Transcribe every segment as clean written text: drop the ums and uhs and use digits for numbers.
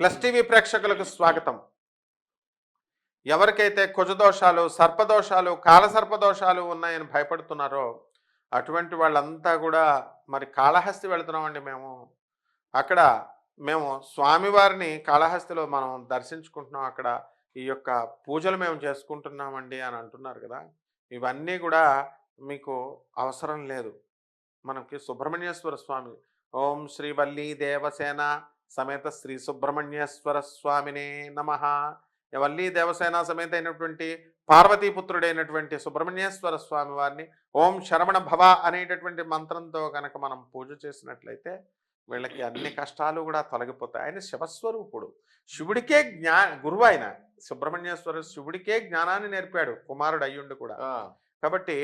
Plus TV ప్రేక్షకులకు స్వాగతం. ఎవరికైతే కుజదోషాలు, సర్పదోషాలు, కాలసర్పదోషాలు ఉన్నాయని భయపడుతున్నారో అటువంటి వాళ్ళంతా కూడా మరి కాళహస్తి వెళుతున్నామండి మేము. అక్కడ మేము స్వామివారిని కాళహస్తిలో మనం దర్శించుకుంటున్నాం. అక్కడ ఈ యొక్క పూజలు మేము చేసుకుంటున్నామండి అని అంటున్నారు కదా. ఇవన్నీ కూడా మీకు అవసరం లేదు. మనకి సుబ్రహ్మణ్యేశ్వర స్వామి ఓం శ్రీ వల్లీ దేవసేన సమేత శ్రీ సుబ్రహ్మణ్యేశ్వర స్వామినే నమః. వల్లీ దేవసేన సమేత అయినటువంటి పార్వతీపుత్రుడైనటువంటి సుబ్రహ్మణ్యేశ్వర స్వామి వారిని ఓం శరవణ భవ అనేటటువంటి మంత్రంతో కనుక మనం పూజ చేసినట్లయితే వీళ్ళకి అన్ని కష్టాలు కూడా తొలగిపోతాయి. ఆయన శివస్వరూపుడు, శివుడికే గురువు. ఆయన సుబ్రహ్మణ్యేశ్వర శివుడికే జ్ఞానాన్ని నేర్పాడు, కుమారుడు అయ్యుండి కూడా. కాబట్టి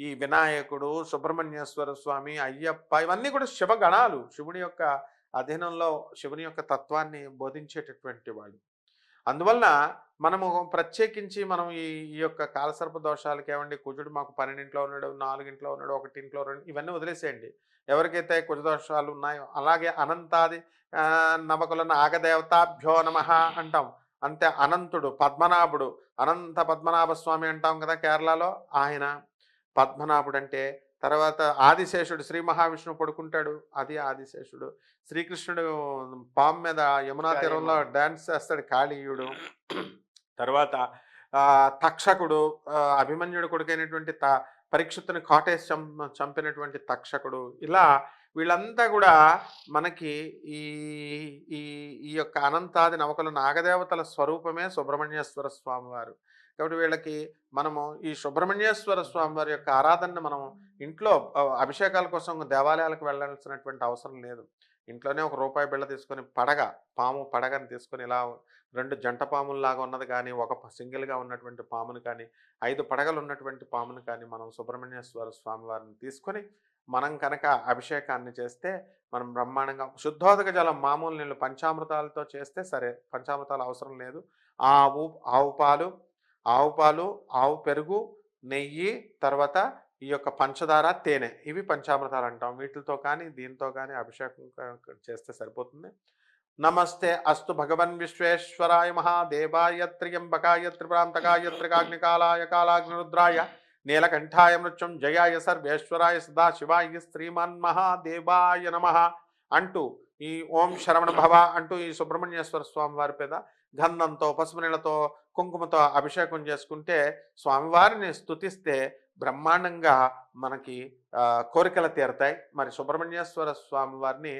ఈ వినాయకుడు, సుబ్రహ్మణ్యేశ్వర స్వామి, అయ్యప్ప ఇవన్నీ కూడా శివగణాలు, శివుని యొక్క అధీనంలో శివుని యొక్క తత్వాన్ని బోధించేటటువంటి వాడు. అందువలన మనము ప్రత్యేకించి మనం ఈ యొక్క కాలసర్ప దోషాలకి ఏమండి, కుజుడు మాకు 12 ఉన్నాడు, 4 ఉన్నాడు, 1 ఉన్నాడు, ఇవన్నీ వదిలేసేయండి. ఎవరికైతే కుజదోషాలు ఉన్నాయో అలాగే అనంతాది నవకుల నాగదేవతాభ్యో నమః అంటాం. అంతే అనంతుడు, పద్మనాభుడు, అనంత పద్మనాభ స్వామి అంటాం కదా కేరళలో. ఆయన పద్మనాభుడు అంటే తర్వాత ఆదిశేషుడు, శ్రీ మహావిష్ణువు పడుకుంటాడు, అది ఆదిశేషుడు. శ్రీకృష్ణుడు పాము మీద యమునా తీరంలో డాన్స్ చేస్తాడు, కాళీయుడు. తర్వాత తక్షకుడు, అభిమన్యుడు కొడుకైనటువంటి పరీక్షిత్తుని కాటేసి చంపినటువంటి తక్షకుడు. ఇలా వీళ్ళంతా కూడా మనకి ఈ ఈ ఈ యొక్క అనంతాది నవకల నాగదేవతల స్వరూపమే సుబ్రహ్మణ్యేశ్వర స్వామి వారు. కాబట్టి వీళ్ళకి మనము ఈ సుబ్రహ్మణ్యేశ్వర స్వామి వారి యొక్క ఆరాధన మనం ఇంట్లో అభిషేకాల కోసం దేవాలయాలకు వెళ్ళాల్సినటువంటి అవసరం లేదు. ఇంట్లోనే ఒక రూపాయి బిళ్ళ తీసుకొని పాము పడగని తీసుకొని ఇలా 2 జంట పాముల్లాగా ఉన్నది కానీ, ఒక సింగిల్గా ఉన్నటువంటి పామును కానీ, 5 పడగలు ఉన్నటువంటి పామును కానీ మనం సుబ్రహ్మణ్యేశ్వర స్వామి వారిని తీసుకొని మనం కనుక అభిషేకాన్ని చేస్తే మనం బ్రహ్మాండంగా శుద్ధోదక జలం, మామూలు నీళ్ళు పంచామృతాలతో చేస్తే సరే, పంచామృతాలు అవసరం లేదు. ఆవు పాలు, ఆవు పెరుగు, నెయ్యి, తర్వాత ఈ యొక్క పంచదార, తేనె, ఇవి పంచామృతాలు అంటాం. వీటితో కానీ దీంతో కానీ అభిషేకం చేస్తే సరిపోతుంది. నమస్తే అస్తు భగవన్ విశ్వేశ్వరాయ మహాదేవాయ త్ర్యంబకాయ త్రిపురాంతకాయ త్రికాగ్నికాలాయ కాలాగ్నిరుద్రాయ నీలకంఠాయ మృత్యుంజయాయ సర్వేశ్వరాయ సదాశివాయ శ్రీమన్ మహాదేవాయ నమః అంటూ ఈ ఓం శరవణ భవ అంటూ ఈ సుబ్రహ్మణ్యేశ్వర స్వామి వారి మీద గంధంతో, పసుపు నీళ్ళతో, కుంకుమతో అభిషేకం చేసుకుంటే, స్వామివారిని స్తుతిస్తే బ్రహ్మాండంగా మనకి కోరికలు తీరతాయి. మరి సుబ్రహ్మణ్యేశ్వర స్వామి వారిని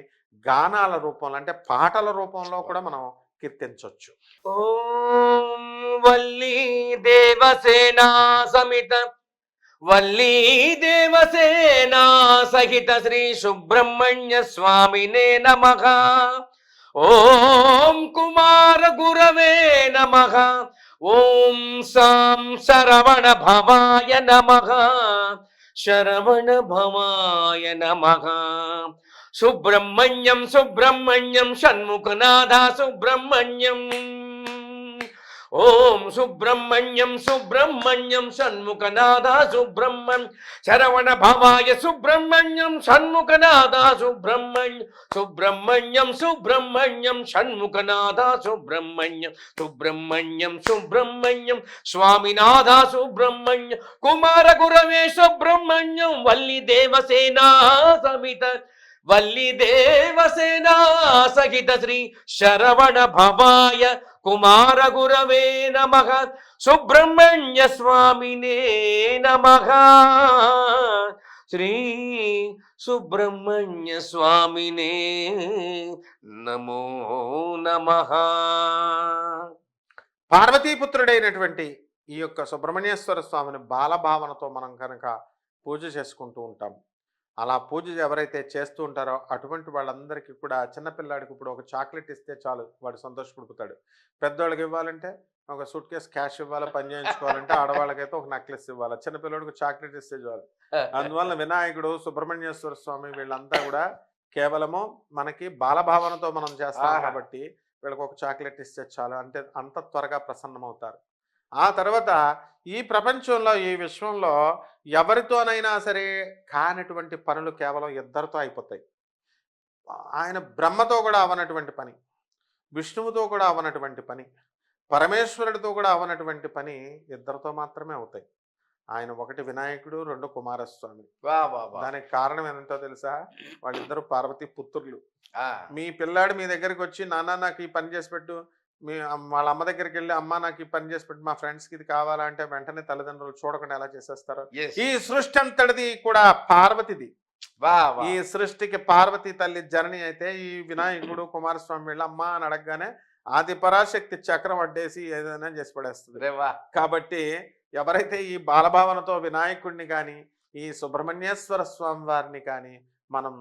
గానాల రూపంలో అంటే పాటల రూపంలో కూడా మనం కీర్తించవచ్చు. ఓం వల్లీ దేవసేనా సమిత వల్లీ దేవసేనా సహిత శ్రీ సుబ్రహ్మణ్య స్వామినే నమః. ఓం కుమార గురవే నమః. ఓం సాం శరవణ భవాయ నమః. శరవణ భవాయ నమః. సుబ్రహ్మణ్యం సుబ్రహ్మణ్యం షణ్ముఖనాథ సుబ్రహ్మణ్యం. ఓం సుబ్రహ్మణ్యం సుబ్రహ్మణ్యం షణ్ముఖనాథ సుబ్రహ్మణ్యం. శరవణ భవాయ సుబ్రహ్మణ్యం షణ్ముఖనాథ సుబ్రహ్మణ్యం. సుబ్రహ్మణ్యం సుబ్రహ్మణ్యం షణ్ముఖనాథ సుబ్రహ్మణ్యం. సుబ్రహ్మణ్యం సుబ్రహ్మణ్యం స్వామినాథ సుబ్రహ్మణ్యం. కుమార గురవే సుబ్రహ్మణ్యం. వల్లి దేవసేనా సమిత వల్లి దేవసేనా సహిత శ్రీ శరవణ భవాయ కుమార గురవే నమః. సుబ్రహ్మణ్య స్వామినే నమః. శ్రీ సుబ్రహ్మణ్య స్వామినే నమో నమః. పార్వతీపుత్రుడైనటువంటి ఈ యొక్క సుబ్రహ్మణ్యేశ్వర స్వామిని బాలభావనతో మనం కనుక పూజ చేసుకుంటూ ఉంటాం. అలా పూజ ఎవరైతే చేస్తూ ఉంటారో అటువంటి వాళ్ళందరికీ కూడా, చిన్నపిల్లాడికి ఇప్పుడు ఒక చాక్లెట్ ఇస్తే చాలు వాడు సంతోషపడిపోతాడు. పెద్దవాళ్ళకి ఇవ్వాలంటే ఒక సూట్ కేసు క్యాష్ ఇవ్వాలి, పని చేయించుకోవాలంటే ఆడవాళ్ళకైతే ఒక నెక్లెస్ ఇవ్వాలి, చిన్నపిల్లడికి చాక్లెట్ ఇస్తే చాలు. అందువల్ల వినాయకుడు, సుబ్రహ్మణ్యేశ్వర స్వామి వీళ్ళంతా కూడా కేవలము మనకి బాలభావనతో మనం చేస్తాం కాబట్టి వీళ్ళకి ఒక చాక్లెట్ ఇస్తే చాలు, అంటే అంత త్వరగా ప్రసన్నమవుతారు. ఆ తర్వాత ఈ ప్రపంచంలో, ఈ విశ్వంలో ఎవరితోనైనా సరే కానటువంటి పనులు కేవలం ఇద్దరితో అయిపోతాయి. ఆయన బ్రహ్మతో కూడా అవనటువంటి పని. విష్ణువుతో కూడా అవనటువంటి పని, పరమేశ్వరుడితో కూడా అవనటువంటి పని ఇద్దరితో మాత్రమే అవుతాయి. ఆయన ఒకటి వినాయకుడు, 2 కుమారస్వామి. వా వా వా. దానికి కారణం ఏంటో తెలుసా? వాళ్ళిద్దరు పార్వతి పుత్రులు. ఆ, మీ పిల్లాడు మీ దగ్గరికి వచ్చి, నాన్న నాకు ఈ పని చేసి పెట్టు, వాళ్ళ అమ్మ దగ్గరికి వెళ్ళి, అమ్మ నాకు ఈ పని చేసి పెట్టు, మా ఫ్రెండ్స్కి ఇది కావాలంటే వెంటనే తల్లిదండ్రులు చూడకుండా ఎలా చేసేస్తారు? yes. ఈ సృష్టి అంతటిది కూడా పార్వతిది. వా వా. ఈ సృష్టికి పార్వతి తల్లి జనని అయితే, ఈ వినాయకుడు కుమారస్వామి వీళ్ళ అమ్మ అని అడగగానే ఆది పరాశక్తి చక్రం అడ్డేసి ఏదైనా చేసి పడేస్తుంది. రే వా. కాబట్టి ఎవరైతే ఈ బాలభావనతో వినాయకుడిని కానీ, ఈ సుబ్రహ్మణ్యేశ్వర స్వామి వారిని కానీ మనం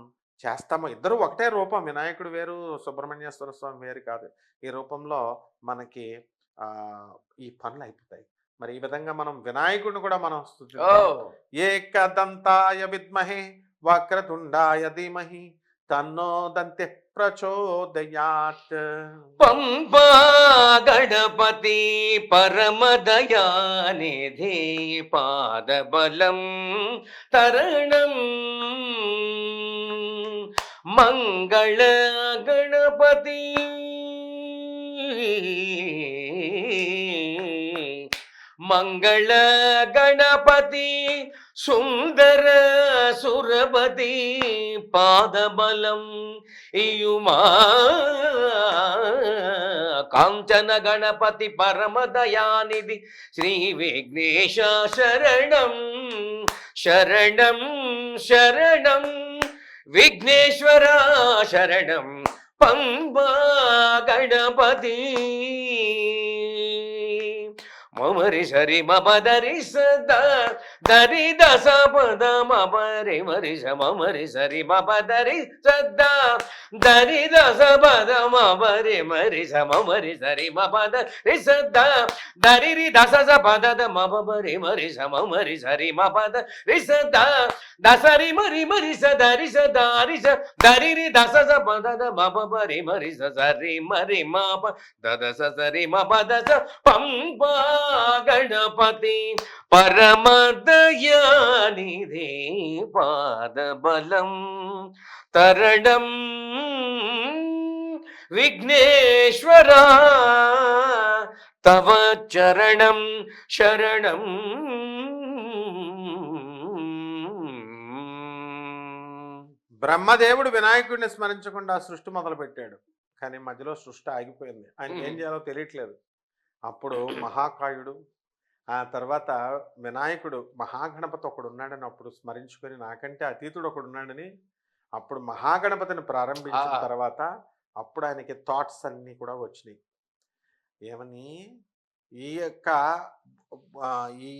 చేస్తామో, ఇద్దరు ఒకటే రూపం, వినాయకుడు వేరు, సుబ్రహ్మణ్యేశ్వర స్వామి వేరు కాదు. ఈ రూపంలో మనకి ఈ పనులు అయిపోతాయి. మరి ఈ విధంగా మనం వినాయకుడిని కూడా మనం ఓ స్తుతిద్దాం. ఏకదంతాయ విద్మహే వక్రతుండాయ ధీమహి తన్నో దంతి ప్రచోదయాత్. పంపా గణపతి పరమదయానిధి పాదబలం తరణం మంగళ గణపతి మంగళ గణపతి సుందర సురపతి పాదబలం ఇయుమా కాంచన గణపతి పరమదయానిధి శ్రీ విఘ్నేశ శరణం శరణం శరణం విఘ్నేశ్వర శరణం పంబా గణపతి. మమరి సరి మపదరి సదా దరి దస పద మపరి మరి మమరి సరి మపదరి సదా దరి దస పద మపరి మరి మమరి సరి మపదరి సదా దరి రి దస పద మపరి మరి మమరి సరి మపదరి సదా దసరి మరి మరి సదరి సదారి దరి రి దస పద మపరి మరి సరి మరి మప దద సరి మపద పంపా గణపతి పరమదయానిధి పాదబలం తరణం విఘ్నేశ్వర తవ చరణం శరణం. బ్రహ్మదేవుడు వినాయకుడిని స్మరించకుండా సృష్టి మొదలు పెట్టాడు, కానీ మధ్యలో సృష్టి ఆగిపోయింది. ఆయనకి ఏం చేయాలో తెలియట్లేదు. అప్పుడు మహాకాయుడు, ఆ తర్వాత వినాయకుడు, మహాగణపతి ఒకడు ఉన్నాడని అప్పుడు స్మరించుకొని, నాకంటే అతీతుడు ఒకడు ఉన్నాడని అప్పుడు మహాగణపతిని ప్రారంభించిన తర్వాత అప్పుడు ఆయనకి థాట్స్ అన్నీ కూడా వచ్చినాయి. ఏమని? ఈ యొక్క ఈ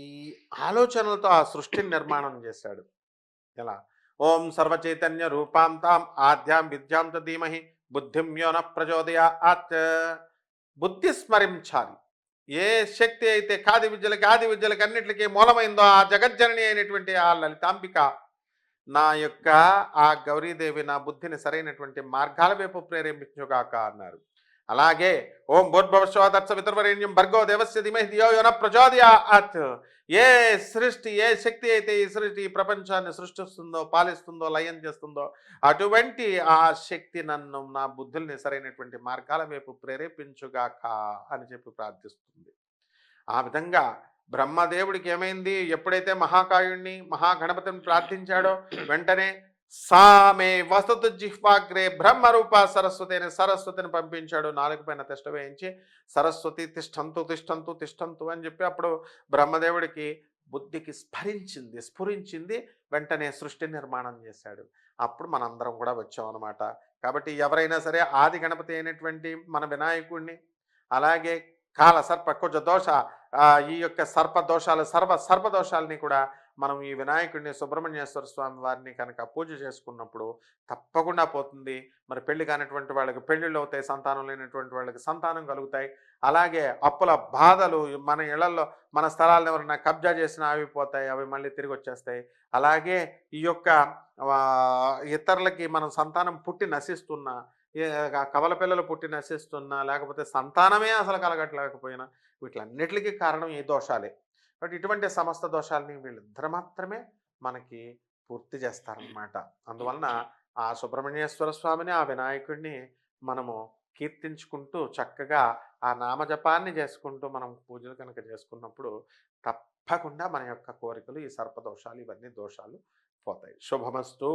ఆలోచనలతో ఆ సృష్టిని నిర్మాణం చేశాడు. ఎలా? ఓం సర్వచైతన్య రూపాం తాం ఆద్యాం విద్యాం చ ధీమహి బుద్ధిం యో న ప్రచోదయాత్. బుద్ధి స్మరించాలి. ఏ శక్తి అయితే ఆది విద్యలకి అన్నిటికీ మూలమైందో ఆ జగజ్జనని అయినటువంటి ఆ లలితాంబిక నా యొక్క ఆ గౌరీదేవి నా బుద్ధిని సరైనటువంటి మార్గాల వైపు ప్రేరేపించుగాక అన్నారు. అలాగే ఓం భూర్భువస్సువః పితర్వరేణ్యం భర్గో దేవస్య ధీమహి ధియో యో న ప్రచోదయాత్. ఏ సృష్టి, ఏ శక్తి అయితే ఈ సృష్టి ఈ ప్రపంచాన్ని సృష్టిస్తుందో, పాలిస్తుందో, లయం చేస్తుందో అటువంటి ఆ శక్తి నన్ను నా బుద్ధుల్ని సరైనటువంటి మార్గాల వైపు ప్రేరేపించుగాక అని చెప్పి ప్రార్థిస్తుంది. ఆ విధంగా బ్రహ్మదేవుడికి ఏమైంది? ఎప్పుడైతే మహాకాయుణ్ణి మహాగణపతిని ప్రార్థించాడో వెంటనే సామే వసతు జిహ్వాగ్రే బ్రహ్మరూప సరస్వతి అని సరస్వతిని పంపించాడు. నాలుగు పైన తిష్ట వేయించి సరస్వతి తిష్టంతు తిష్టంతు తిష్టంతు అని చెప్పి అప్పుడు బ్రహ్మదేవుడికి బుద్ధికి స్ఫురించింది. వెంటనే సృష్టి నిర్మాణం చేశాడు. అప్పుడు మనందరం కూడా వచ్చాం అనమాట. కాబట్టి ఎవరైనా సరే ఆది గణపతి అయినటువంటి మన వినాయకుడిని, అలాగే కాల సర్ప కుజ దోష ఈ యొక్క సర్పదోషాలు సర్పదోషాలని కూడా మనం ఈ వినాయకుడిని సుబ్రహ్మణ్యేశ్వర స్వామి వారిని కనుక పూజ చేసుకున్నప్పుడు తప్పకుండా పోతుంది. మరి పెళ్లి కానటువంటి వాళ్ళకి పెళ్ళిళ్ళు అవుతాయి, సంతానం లేనటువంటి వాళ్ళకి సంతానం కలుగుతాయి. అలాగే అప్పుల బాధలు, మన ఇళ్లలో మన స్థలాలను ఎవరైనా కబ్జా చేసినా అవి పోతాయి, అవి మళ్ళీ తిరిగి వచ్చేస్తాయి. అలాగే ఈ యొక్క ఇతరులకి మనం సంతానం పుట్టి నశిస్తున్నా, కవల పిల్లలు పుట్టి నశిస్తున్నా, లేకపోతే సంతానమే అసలు కలగట్లేకపోయినా వీటిలన్నిటికీ కారణం ఈ దోషాలే. బట్ ఇటువంటి సమస్త దోషాలని వీళ్ళిద్దరు మాత్రమే మనకి పూర్తి చేస్తారనమాట. అందువలన ఆ సుబ్రహ్మణ్యేశ్వర స్వామిని, ఆ వినాయకుడిని మనము కీర్తించుకుంటూ చక్కగా ఆ నామజపాన్ని చేసుకుంటూ మనం పూజలు కనుక చేసుకున్నప్పుడు తప్పకుండా మన యొక్క కోరికలు, ఈ సర్పదోషాలు, ఇవన్నీ దోషాలు పోతాయి. శుభమస్తు.